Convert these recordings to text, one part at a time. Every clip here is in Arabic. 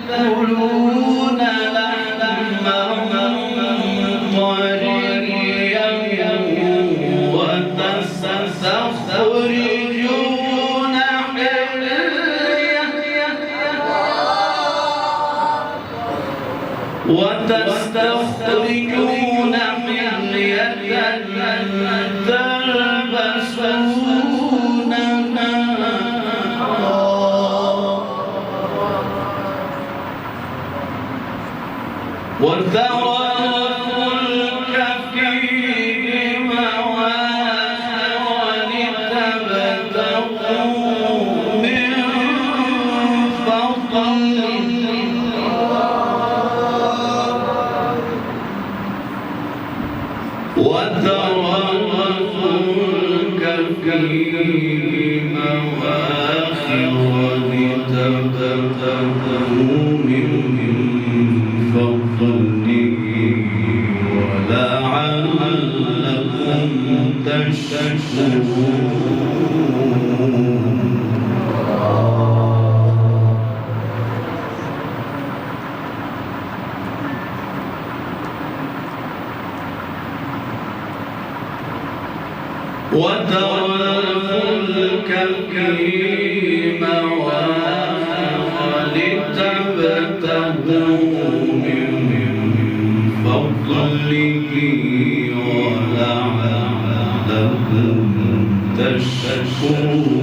تأكلون لحما طريا وتستخرجون حلية وترى الفلك فيه مواخر لتبتغوا من فضله وترى الفلك فيه مواخر لتبتغوا من فضله ولعلكم تشكرون وترى الفلك فيه مواخر لتبتغوا من فضله ولعلكم تشكرون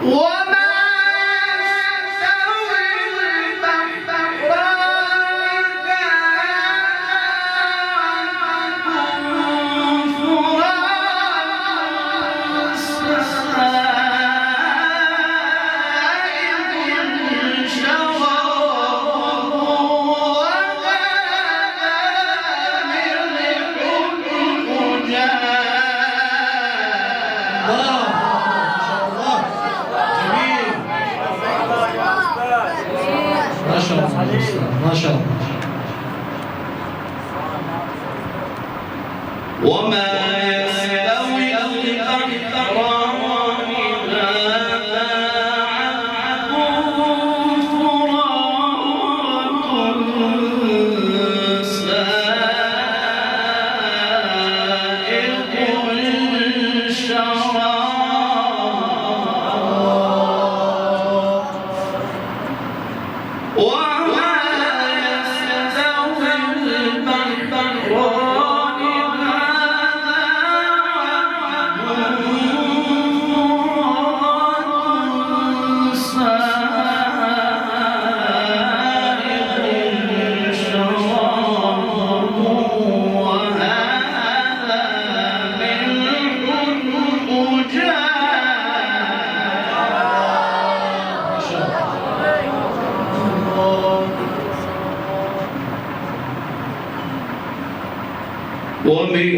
وما يستوي البحران كان فرات سائغ شرابه وهذا ملح أجاج ما شاء الله وما يستوي البحران هذا عذب فرات سائغ شرابه ومن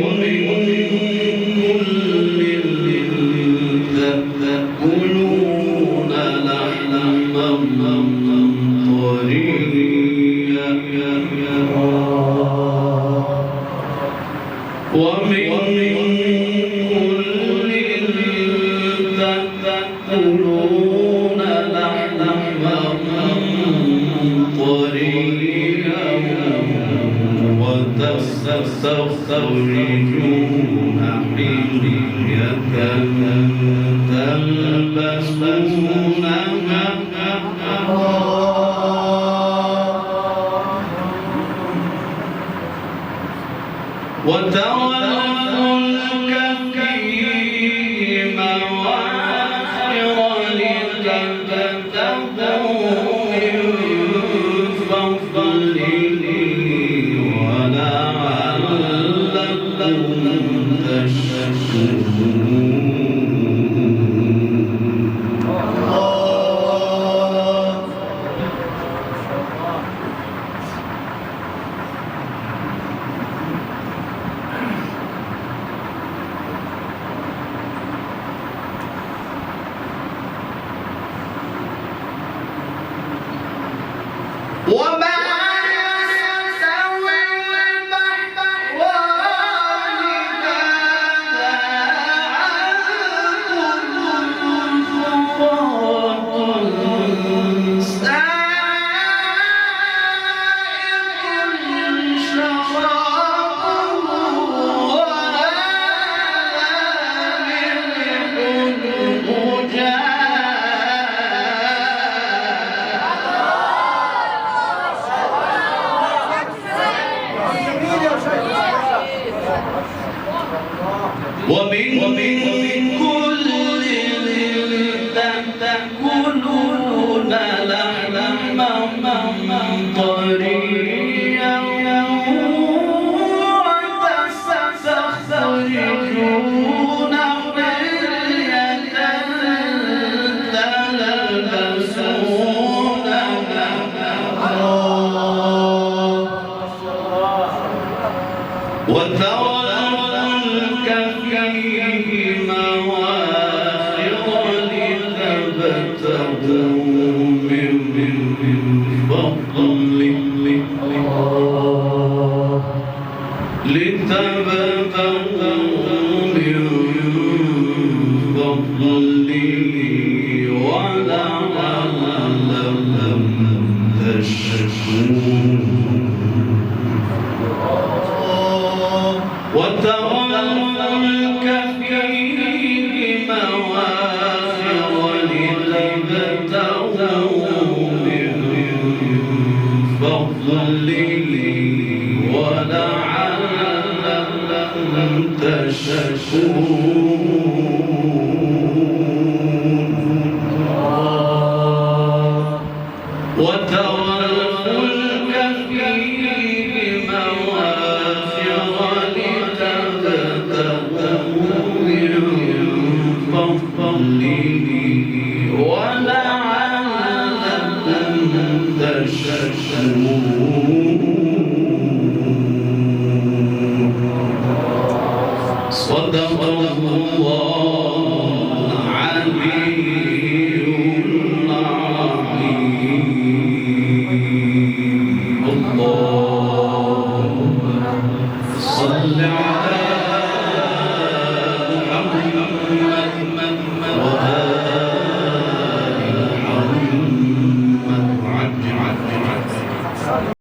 كل تأكلون لحما طريا ومن كل تأكلون لحما طريا وتستخرجون حلية تلبسونها وترى الفلك فيه مواخر لتبتغوا من فضله ولعلكم تشكرون ومن كل تأكلون لحما طريا وتستخرجون حلية تلبسونها وترى الفلك فيه مواخر لتبتغوا من فضله ولعلكم تشكرون وترى الفلك فيه مواخر لتبتغوا من فضله ولعلكم تشكرون